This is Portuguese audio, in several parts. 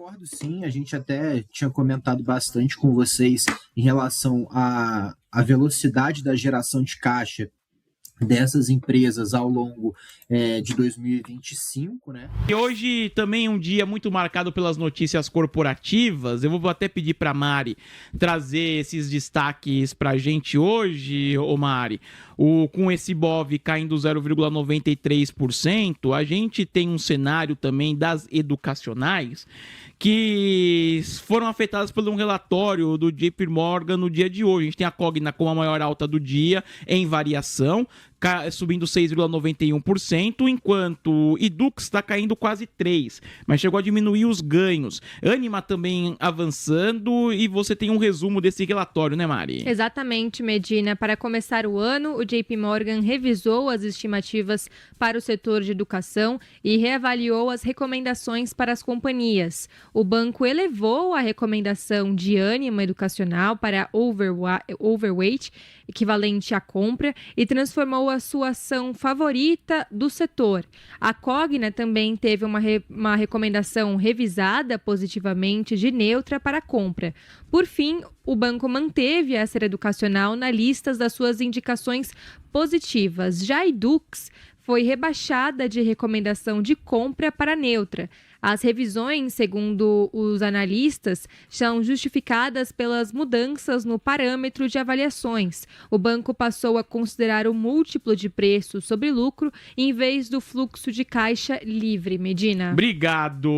concordo sim, a gente até tinha comentado bastante com vocês em relação à velocidade da geração de caixa dessas empresas ao longo de 2025, né? E hoje também é um dia muito marcado pelas notícias corporativas. Eu vou até pedir para Mari trazer esses destaques para a gente hoje, ô Mari. Com esse BOV caindo 0,93%, a gente tem um cenário também das educacionais que foram afetadas por um relatório do JP Morgan no dia de hoje. A gente tem a Cogna com a maior alta do dia em variação, subindo 6,91%, enquanto Edux está caindo quase 3%, mas chegou a diminuir os ganhos. Ânima também avançando, e você tem um resumo desse relatório, né, Mari? Exatamente, Medina. Para começar o ano, o JP Morgan revisou as estimativas para o setor de educação e reavaliou as recomendações para as companhias. O banco elevou a recomendação de Ânima Educacional para overweight, equivalente à compra, e transformou a sua ação favorita do setor. A Cogna também teve uma recomendação revisada positivamente de neutra para compra. Por fim, o banco manteve a Ser Educacional na lista das suas indicações positivas. Já a Edux foi rebaixada de recomendação de compra para neutra. As revisões, segundo os analistas, são justificadas pelas mudanças no parâmetro de avaliações. O banco passou a considerar o múltiplo de preço sobre lucro em vez do fluxo de caixa livre. Medina. Obrigado,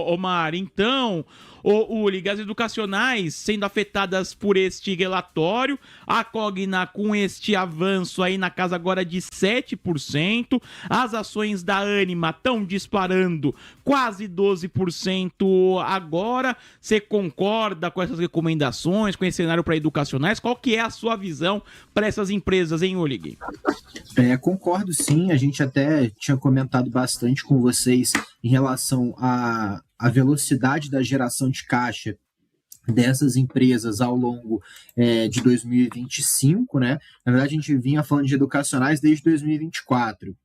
Omar. Então, Ulig, as educacionais sendo afetadas por este relatório, a Cogna com este avanço aí na casa agora de 7%, as ações da Ânima estão disparando quase 12% agora. Você concorda com essas recomendações, com esse cenário para educacionais? Qual que é a sua visão para essas empresas, hein, Ulig? Concordo sim, a gente até tinha comentado bastante com vocês em relação à velocidade da geração de caixa dessas empresas ao longo de 2025, né? Na verdade, a gente vinha falando de educacionais desde 2024.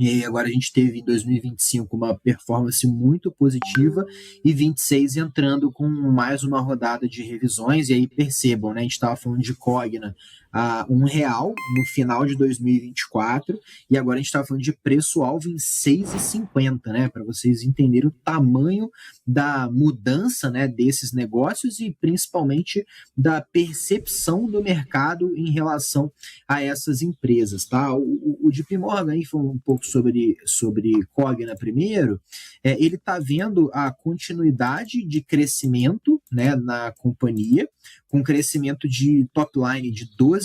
E aí agora a gente teve em 2025 uma performance muito positiva e 26 entrando com mais uma rodada de revisões. E aí percebam, né, a gente estava falando de Cogna a R$1 no final de 2024 e agora a gente estava falando de preço-alvo em 6,50, né, para vocês entenderem o tamanho da mudança, né, desses negócios e principalmente da percepção do mercado em relação a essas empresas, tá? O JP Morgan aí falou um pouco sobre Cogna primeiro, ele está vendo a continuidade de crescimento, né, na companhia, com crescimento de top line de 12%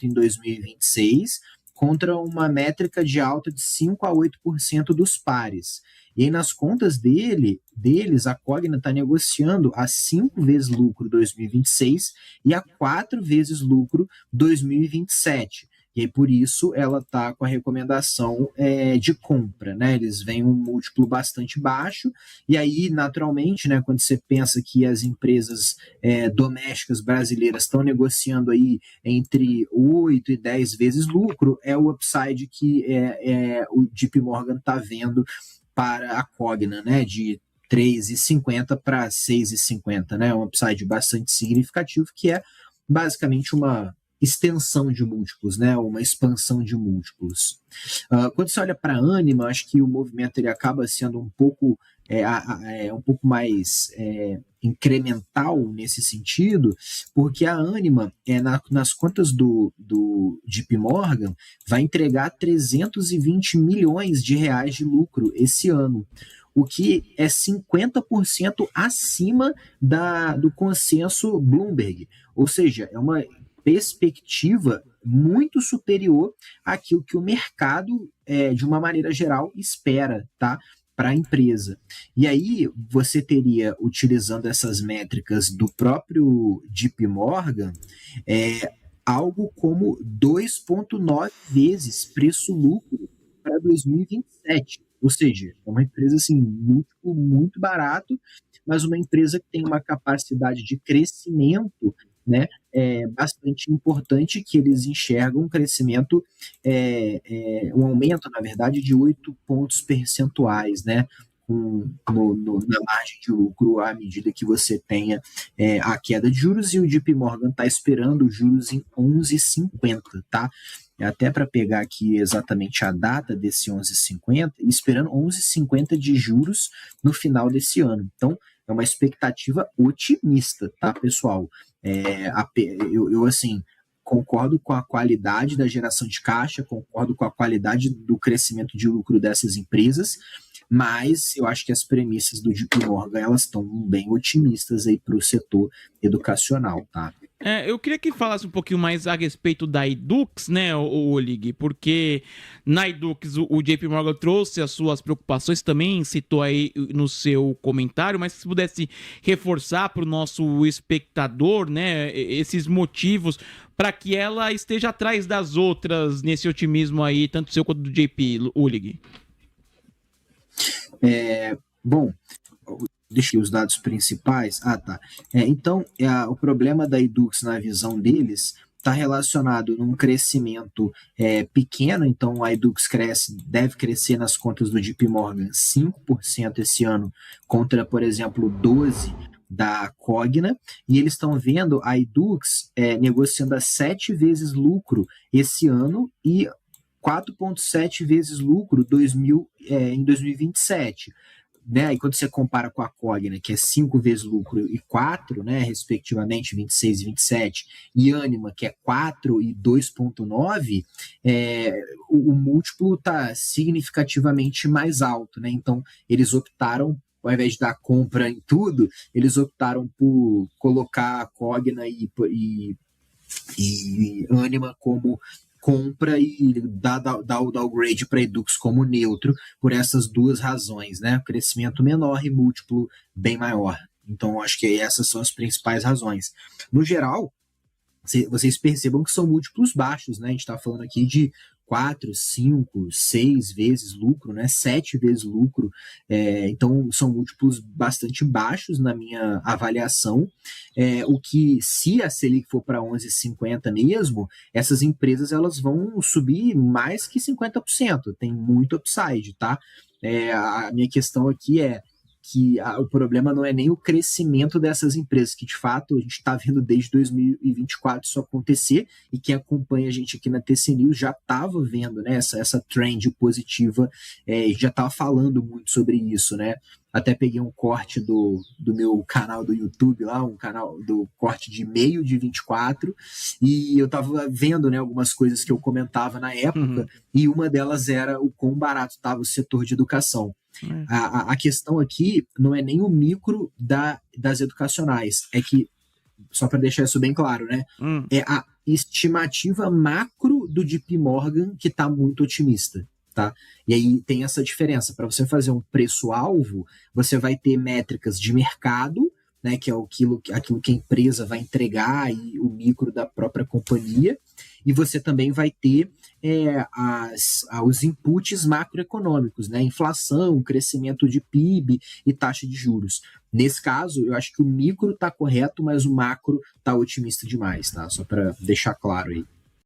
em 2026, contra uma métrica de alta de 5 a 8% dos pares. E aí, nas contas deles, a Cogna está negociando a 5 vezes lucro 2026 e a 4 vezes lucro 2027. E aí, por isso, ela está com a recomendação de compra, né? Eles veem um múltiplo bastante baixo, e aí, naturalmente, né, quando você pensa que as empresas domésticas brasileiras estão negociando aí entre 8 e 10 vezes lucro, é o upside que o JP Morgan está vendo para a Cogna, né? De 3,50 para 6,50, né? Um upside bastante significativo, que é basicamente uma extensão de múltiplos, né? Uma expansão de múltiplos. Quando você olha para a Ânima, acho que o movimento ele acaba sendo um pouco mais incremental nesse sentido, porque a Ânima, nas contas do JP Morgan, vai entregar 320 milhões de reais de lucro esse ano, o que é 50% acima do consenso Bloomberg, ou seja, é uma perspectiva muito superior àquilo que o mercado, de uma maneira geral, espera, tá, para a empresa. E aí você teria, utilizando essas métricas do próprio JP Morgan, algo como 2,9 vezes preço-lucro para 2027. Ou seja, é uma empresa assim, muito barato, mas uma empresa que tem uma capacidade de crescimento, né, bastante importante, que eles enxergam um crescimento, um aumento, na verdade, de 8 pontos percentuais, né, na margem de lucro à medida que você tenha a queda de juros, e o JP Morgan está esperando os juros em 11,50, tá? Até para pegar aqui exatamente a data desse 11,50, esperando 11,50 de juros no final desse ano. Então, é uma expectativa otimista, tá, pessoal? Eu assim, concordo com a qualidade da geração de caixa, concordo com a qualidade do crescimento de lucro dessas empresas, mas eu acho que as premissas do JP Morgan, elas estão bem otimistas aí para o setor educacional, tá? Eu queria que falasse um pouquinho mais a respeito da Edux, né, o Olig, porque na Edux o JP Morgan trouxe as suas preocupações, também citou aí no seu comentário, mas se pudesse reforçar para o nosso espectador, né, esses motivos para que ela esteja atrás das outras nesse otimismo aí, tanto seu quanto do JP, Olig. Bom, deixa os dados principais. Tá. Então, o problema da Edux, na visão deles, está relacionado num crescimento pequeno. Então, a Edux deve crescer nas contas do JP Morgan 5% esse ano, contra, por exemplo, 12% da Cogna, e eles estão vendo a Edux negociando a 7 vezes lucro esse ano e 4,7 vezes lucro em 2027. Né? E quando você compara com a Cogna, que é 5 vezes lucro e 4, né, respectivamente, 26 e 27, e Ânima, que é 4 e 2,9, o múltiplo está significativamente mais alto. Né? Então, eles optaram, ao invés de dar compra em tudo, eles optaram por colocar a Cogna e Ânima como compra e dar o downgrade para a Edux como neutro, por essas duas razões, né? Crescimento menor e múltiplo bem maior. Então, acho que essas são as principais razões. No geral, vocês percebam que são múltiplos baixos, né? A gente está falando aqui de 4, 5, 6 vezes lucro, né? 7 vezes lucro. Então, são múltiplos bastante baixos na minha avaliação. O que, se a Selic for para 11,50 mesmo, essas empresas elas vão subir mais que 50%. Tem muito upside, tá? A minha questão aqui é que o problema não é nem o crescimento dessas empresas, que de fato a gente está vendo desde 2024 isso acontecer, e quem acompanha a gente aqui na TC News já estava vendo, né, essa trend positiva, já estava falando muito sobre isso, né? Até peguei um corte do meu canal do YouTube lá, um canal do corte de meio de 24, e eu estava vendo, né, algumas coisas que eu comentava na época, e uma delas era o quão barato estava o setor de educação. A questão aqui não é nem o micro das educacionais, é que, só para deixar isso bem claro, né, é a estimativa macro do JP Morgan que está muito otimista. Tá? E aí tem essa diferença. Para você fazer um preço-alvo, você vai ter métricas de mercado, né, que é aquilo que a empresa vai entregar, e o micro da própria companhia, e você também vai ter os inputs macroeconômicos, né, inflação, crescimento de PIB e taxa de juros. Nesse caso, eu acho que o micro está correto, mas o macro está otimista demais, tá? Só para deixar claro aí.